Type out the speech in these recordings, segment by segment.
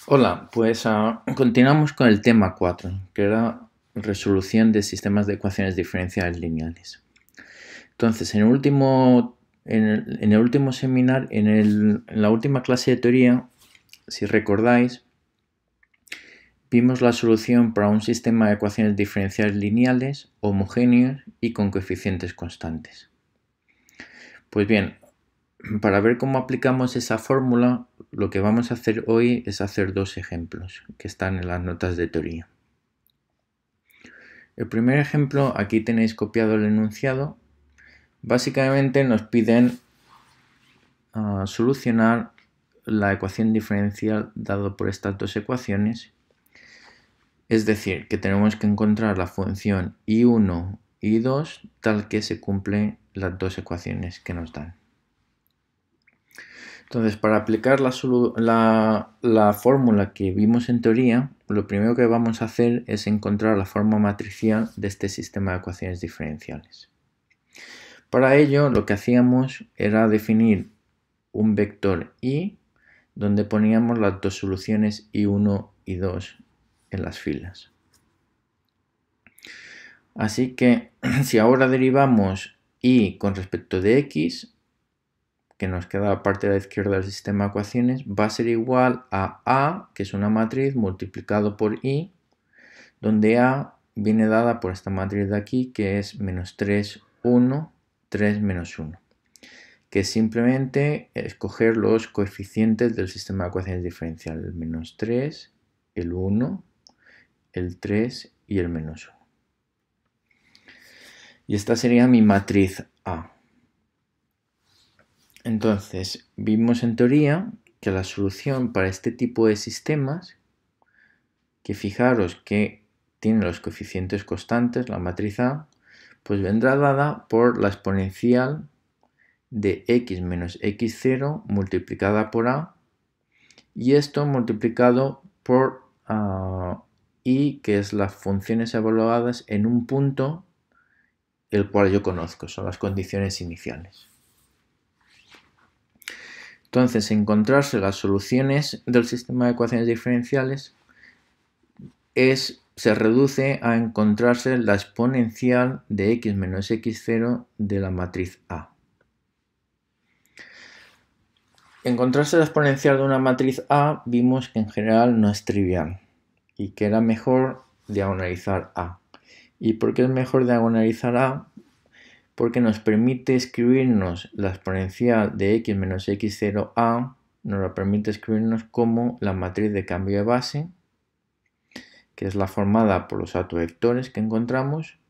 Hola, pues continuamos con el tema 4, que era resolución de sistemas de ecuaciones diferenciales lineales. Entonces, en el último seminario, en la última clase de teoría, si recordáis, vimos la solución para un sistema de ecuaciones diferenciales lineales, homogéneos y con coeficientes constantes. Pues bien, para ver cómo aplicamos esa fórmula, lo que vamos a hacer hoy es hacer dos ejemplos que están en las notas de teoría. El primer ejemplo, aquí tenéis copiado el enunciado. Básicamente nos piden solucionar la ecuación diferencial dado por estas dos ecuaciones. Es decir, que tenemos que encontrar la función y1 y 2 tal que se cumplen las dos ecuaciones que nos dan. Entonces, para aplicar la fórmula que vimos en teoría, lo primero que vamos a hacer es encontrar la forma matricial de este sistema de ecuaciones diferenciales. Para ello, lo que hacíamos era definir un vector y, donde poníamos las dos soluciones y1 y 2 en las filas. Así que, si ahora derivamos y con respecto de x, que nos queda la parte de la izquierda del sistema de ecuaciones, va a ser igual a, que es una matriz, multiplicado por i, donde a viene dada por esta matriz de aquí, que es menos 3, 1, 3, menos 1, que es simplemente escoger los coeficientes del sistema de ecuaciones diferenciales, el menos 3, el 1, el 3 y el menos 1. Y esta sería mi matriz A. Entonces, vimos en teoría que la solución para este tipo de sistemas, que fijaros que tiene los coeficientes constantes, la matriz A, pues vendrá dada por la exponencial de x menos x0 multiplicada por a, y esto multiplicado por y, que es las funciones evaluadas en un punto el cual yo conozco, son las condiciones iniciales. Entonces, encontrarse las soluciones del sistema de ecuaciones diferenciales se reduce a encontrarse la exponencial de x menos x0 de la matriz A. Encontrarse la exponencial de una matriz A vimos que en general no es trivial y que era mejor diagonalizar A. ¿Y por qué es mejor diagonalizar A? Porque nos permite escribirnos la exponencial de x menos x0a, nos la permite escribirnos como la matriz de cambio de base, que es la formada por los autovectores que encontramos,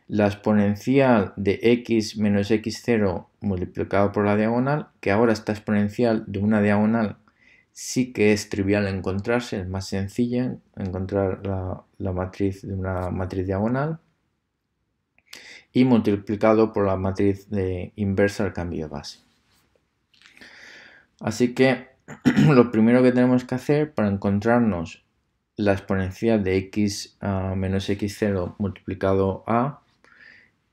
la exponencial de x menos x0 multiplicado por la diagonal, que ahora esta exponencial de una diagonal sí que es trivial encontrarse, es más sencilla encontrar la matriz de una matriz diagonal, y multiplicado por la matriz inversa al cambio de base. Así que lo primero que tenemos que hacer para encontrarnos la exponencial de x menos x0 multiplicado a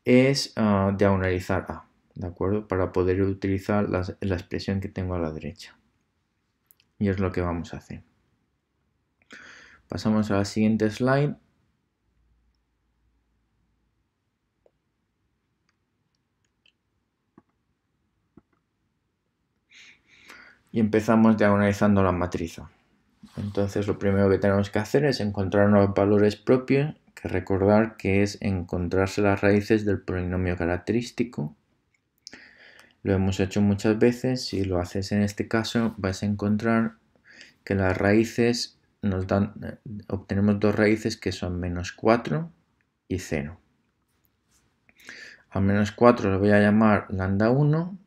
es diagonalizar a, ¿de acuerdo? Para poder utilizar la expresión que tengo a la derecha. Y es lo que vamos a hacer. Pasamos a la siguiente slide. Y empezamos diagonalizando la matriz A. Entonces lo primero que tenemos que hacer es encontrar unos valores propios, que recordar que es encontrarse las raíces del polinomio característico. Lo hemos hecho muchas veces. Si lo haces en este caso, vas a encontrar que las raíces nos dan, obtenemos dos raíces que son menos 4 y 0. Al menos 4 le voy a llamar lambda 1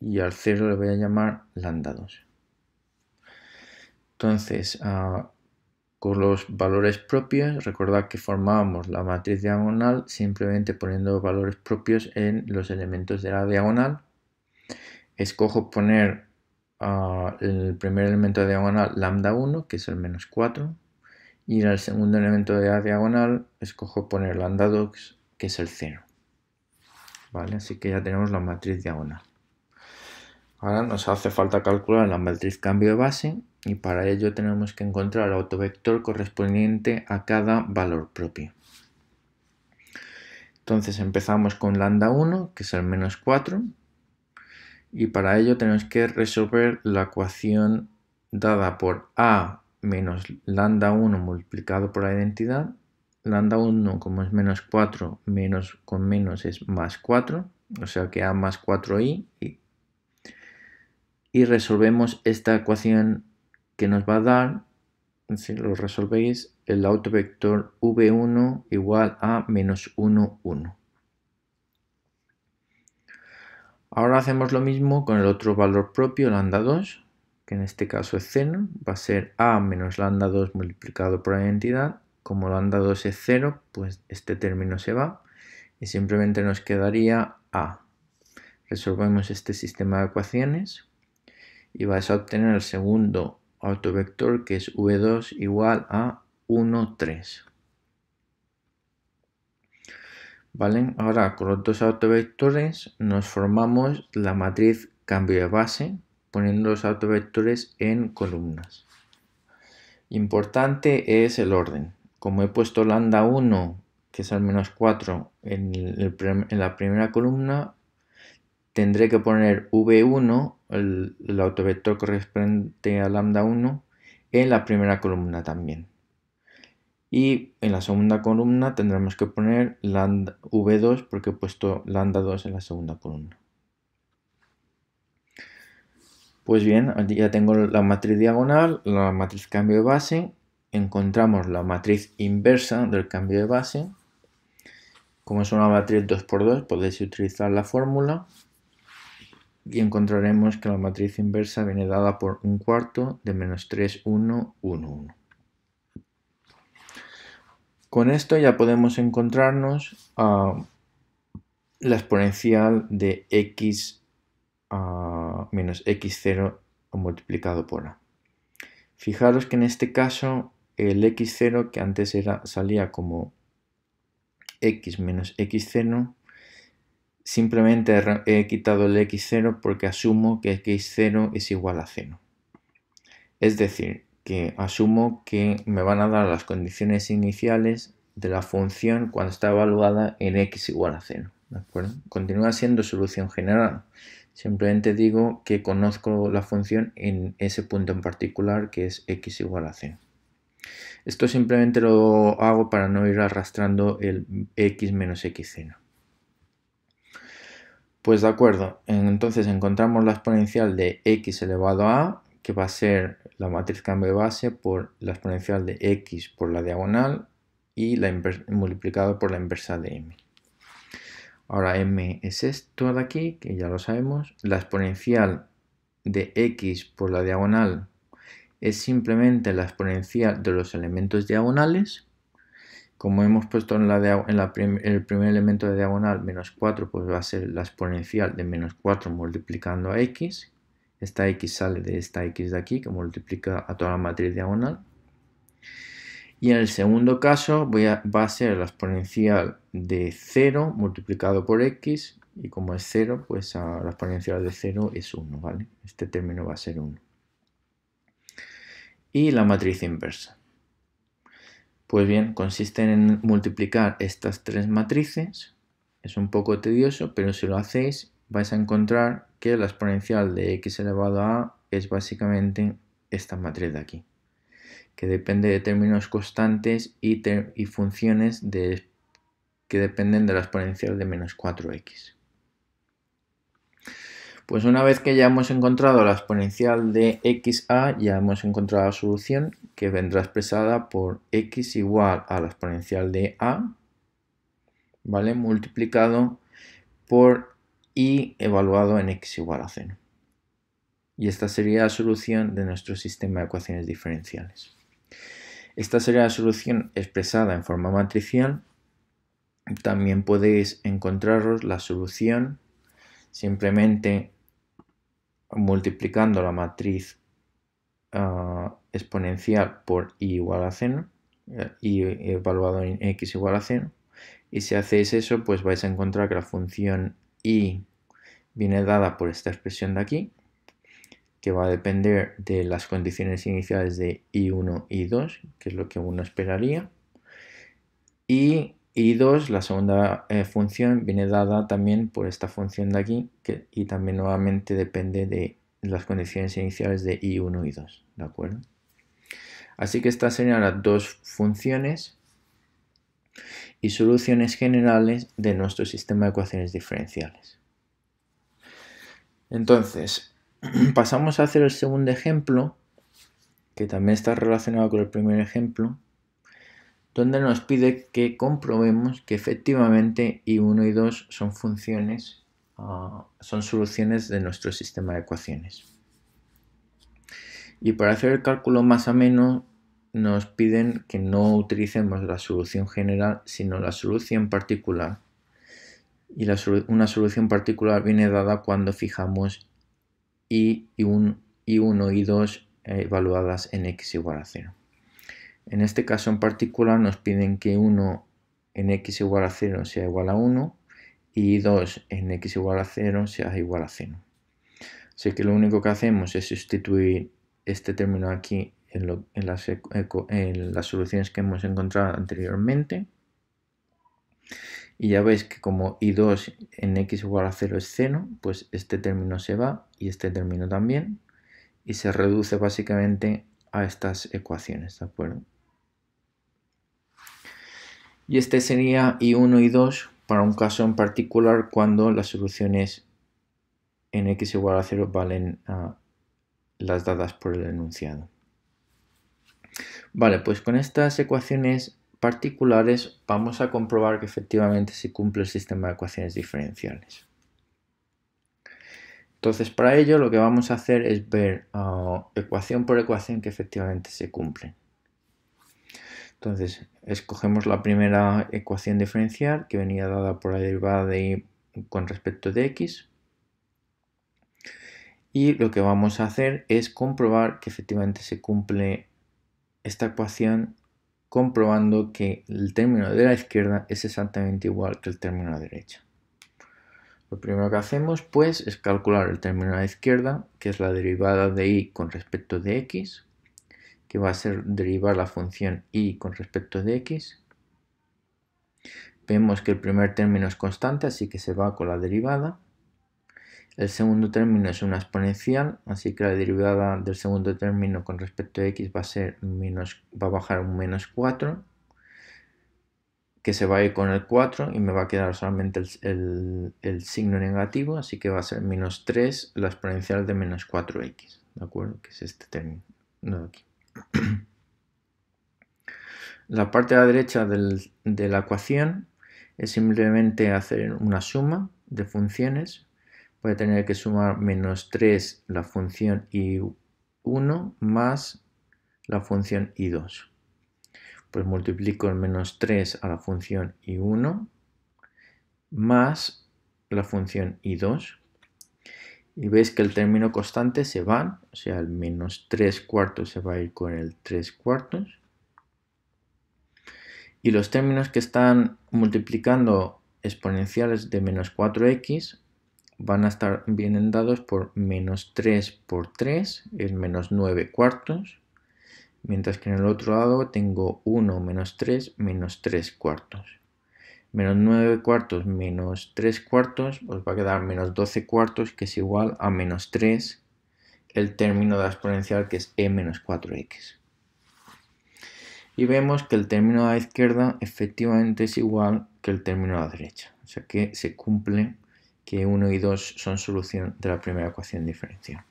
y al 0 le voy a llamar lambda 2. Entonces, con los valores propios, recordad que formábamos la matriz diagonal simplemente poniendo valores propios en los elementos de la diagonal. Escojo poner el primer elemento de diagonal lambda 1, que es el menos 4, y en el segundo elemento de la diagonal escojo poner lambda 2, que es el 0. ¿Vale? Así que ya tenemos la matriz diagonal. Ahora nos hace falta calcular la matriz cambio de base y para ello tenemos que encontrar el autovector correspondiente a cada valor propio. Entonces empezamos con lambda 1, que es el menos 4, y para ello tenemos que resolver la ecuación dada por a menos lambda 1 multiplicado por la identidad. Lambda 1, como es menos 4, menos con menos es más 4, o sea que a más 4i, y resolvemos esta ecuación que nos va a dar, si lo resolvéis, el autovector v1 igual a menos 1, 1. Ahora hacemos lo mismo con el otro valor propio, lambda 2, que en este caso es 0, va a ser a menos lambda 2 multiplicado por la identidad. Como lambda 2 es 0, pues este término se va y simplemente nos quedaría a. Resolvemos este sistema de ecuaciones y vais a obtener el segundo autovector, que es v2 igual a 1, 3. ¿Vale? Ahora con los dos autovectores nos formamos la matriz cambio de base poniendo los autovectores en columnas. Importante es el orden. Como he puesto lambda 1, que es el menos 4, en la primera columna, tendré que poner v1, el autovector correspondiente a lambda 1, en la primera columna también. Y en la segunda columna tendremos que poner lambda v2 porque he puesto lambda 2 en la segunda columna. Pues bien, ya tengo la matriz diagonal, la matriz cambio de base. Encontramos la matriz inversa del cambio de base. Como es una matriz 2×2, podéis utilizar la fórmula. Y encontraremos que la matriz inversa viene dada por un cuarto de menos 3, 1, 1, 1. Con esto ya podemos encontrarnos la exponencial de x menos x0 multiplicado por a. Fijaros que en este caso el x0, que antes salía como x menos x0, simplemente he quitado el x0 porque asumo que x0 es igual a 0. Es decir, que asumo que me van a dar las condiciones iniciales de la función cuando está evaluada en x igual a 0. ¿De acuerdo? Continúa siendo solución general. Simplemente digo que conozco la función en ese punto en particular, que es x igual a 0. Esto simplemente lo hago para no ir arrastrando el x menos x0. Pues de acuerdo, entonces encontramos la exponencial de x elevado a a, que va a ser la matriz cambio de base por la exponencial de x por la diagonal y multiplicado por la inversa de m. Ahora m es esto de aquí, que ya lo sabemos. La exponencial de x por la diagonal es simplemente la exponencial de los elementos diagonales. Como hemos puesto en el primer elemento de diagonal menos 4, pues va a ser la exponencial de menos 4 multiplicando a x. Esta x sale de esta x de aquí, que multiplica a toda la matriz diagonal. Y en el segundo caso va a ser la exponencial de 0 multiplicado por x. Y como es 0, pues la exponencial de 0 es 1, ¿vale? Este término va a ser 1. Y la matriz inversa. Pues bien, consiste en multiplicar estas tres matrices. Es un poco tedioso, pero si lo hacéis vais a encontrar que la exponencial de x elevado a a es básicamente esta matriz de aquí, que depende de términos constantes y funciones que dependen de la exponencial de menos 4x. Pues una vez que ya hemos encontrado la exponencial de xa, ya hemos encontrado la solución, que vendrá expresada por x igual a la exponencial de a, ¿vale? Multiplicado por y evaluado en x igual a 0. Y esta sería la solución de nuestro sistema de ecuaciones diferenciales. Esta sería la solución expresada en forma matricial. También podéis encontraros la solución simplemente multiplicando la matriz exponencial por y igual a 0 y evaluado en x igual a 0. Y si hacéis eso, pues vais a encontrar que la función y viene dada por esta expresión de aquí. que va a depender de las condiciones iniciales de I1 y I2, que es lo que uno esperaría. Y I2, la segunda función, viene dada también por esta función de aquí, y también nuevamente depende de las condiciones iniciales de I1 y I2, ¿de acuerdo? Así que estas serían las dos funciones y soluciones generales de nuestro sistema de ecuaciones diferenciales. Entonces, pasamos a hacer el segundo ejemplo, que también está relacionado con el primer ejemplo, donde nos pide que comprobemos que efectivamente I1 y I2 son funciones, son soluciones de nuestro sistema de ecuaciones. Y para hacer el cálculo más ameno nos piden que no utilicemos la solución general, sino la solución particular. Y una solución particular viene dada cuando fijamos I1 y I2 evaluadas en x igual a 0. En este caso en particular nos piden que 1 en x igual a 0 sea igual a 1 y 2 en x igual a 0 sea igual a 0. Así que lo único que hacemos es sustituir este término aquí en las soluciones que hemos encontrado anteriormente. Y ya veis que como I2 en x igual a 0 es 0, pues este término se va y este término también. Y se reduce básicamente a estas ecuaciones, ¿de acuerdo? Y este sería I1 y I2 para un caso en particular cuando las soluciones en x igual a 0 valen las dadas por el enunciado. Vale, pues con estas ecuaciones particulares vamos a comprobar que efectivamente se cumple el sistema de ecuaciones diferenciales. Entonces, para ello lo que vamos a hacer es ver ecuación por ecuación que efectivamente se cumplen. Entonces, escogemos la primera ecuación diferencial que venía dada por la derivada de y con respecto de x. Y lo que vamos a hacer es comprobar que efectivamente se cumple esta ecuación comprobando que el término de la izquierda es exactamente igual que el término de la derecha. Lo primero que hacemos pues es calcular el término de la izquierda, que es la derivada de y con respecto de x, que va a ser derivar la función y con respecto de x. Vemos que el primer término es constante, así que se va con la derivada. El segundo término es una exponencial, así que la derivada del segundo término con respecto a x va a bajar un menos 4, que se va a ir con el 4 y me va a quedar solamente el signo negativo, así que va a ser menos 3 la exponencial de menos 4x, ¿de acuerdo? Que es este término de aquí. La parte de la derecha de la ecuación es simplemente hacer una suma de funciones. Voy a tener que sumar menos 3 la función i1 más la función i2. Pues multiplico el menos 3 a la función i1 más la función i2. Y veis que el término constante se va, o sea, el menos 3 cuartos se va a ir con el 3 cuartos. Y los términos que están multiplicando exponenciales de menos 4x van a estar bien dados por menos 3 por 3, es menos 9 cuartos, mientras que en el otro lado tengo 1 menos 3 menos 3 cuartos. Menos 9 cuartos menos 3 cuartos os va a quedar menos 12 cuartos, que es igual a menos 3, el término de la exponencial, que es e menos 4x. Y vemos que el término a la izquierda efectivamente es igual que el término a la derecha. O sea que se cumple que 1 y 2 son solución de la primera ecuación diferencial.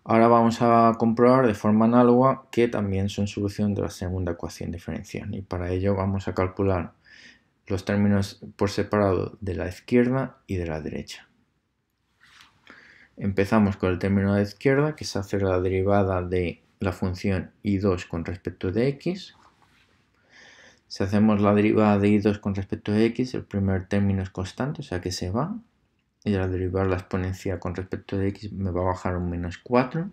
Ahora vamos a comprobar de forma análoga que también son solución de la segunda ecuación diferencial. Y para ello vamos a calcular los términos por separado de la izquierda y de la derecha. Empezamos con el término de la izquierda, que es hacer la derivada de la función i2 con respecto de x. Si hacemos la derivada de i2 con respecto de x, el primer término es constante, o sea que se va. Y al derivar la exponencial con respecto de x me va a bajar un menos 4.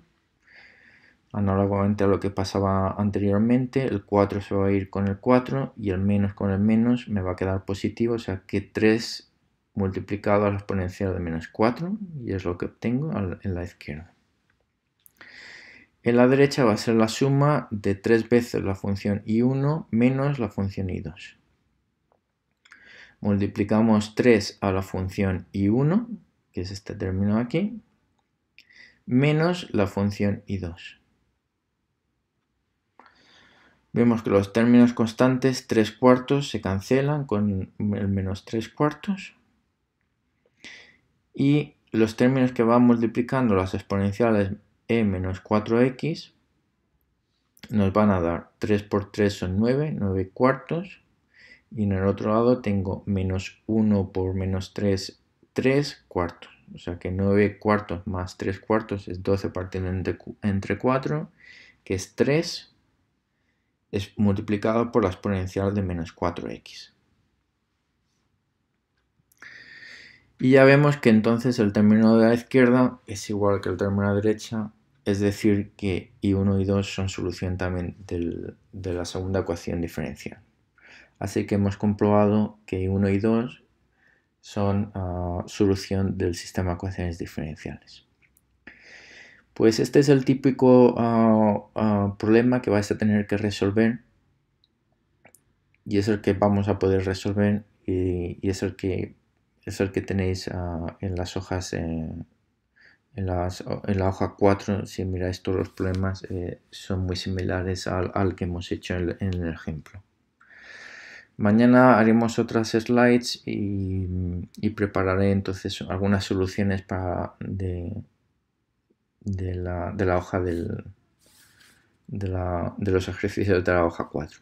Análogamente a lo que pasaba anteriormente, el 4 se va a ir con el 4 y el menos con el menos me va a quedar positivo, o sea que 3 multiplicado a la exponencial de menos 4 y es lo que obtengo en la izquierda. En la derecha va a ser la suma de 3 veces la función i1 menos la función i2. Multiplicamos 3 a la función i1, que es este término aquí, menos la función i2. Vemos que los términos constantes 3 cuartos se cancelan con el menos 3 cuartos. Y los términos que van multiplicando las exponenciales e menos 4x nos van a dar 3 por 3 son 9, 9 cuartos. Y en el otro lado tengo menos 1 por menos 3, 3 cuartos. O sea que 9 cuartos más 3 cuartos es 12 partido entre 4, que es 3, es multiplicado por la exponencial de menos 4x. Y ya vemos que entonces el término de la izquierda es igual que el término de la derecha, es decir que i1 y 2 son solución también de la segunda ecuación diferencial. Así que hemos comprobado que i1 y 2 son solución del sistema de ecuaciones diferenciales. Pues este es el típico problema que vais a tener que resolver y es el que vamos a poder resolver y es el que tenéis en las hojas en la hoja 4. Si miráis todos los problemas son muy similares al que hemos hecho en el ejemplo. Mañana haremos otras slides y prepararé entonces algunas soluciones de la hoja de los ejercicios de la hoja 4.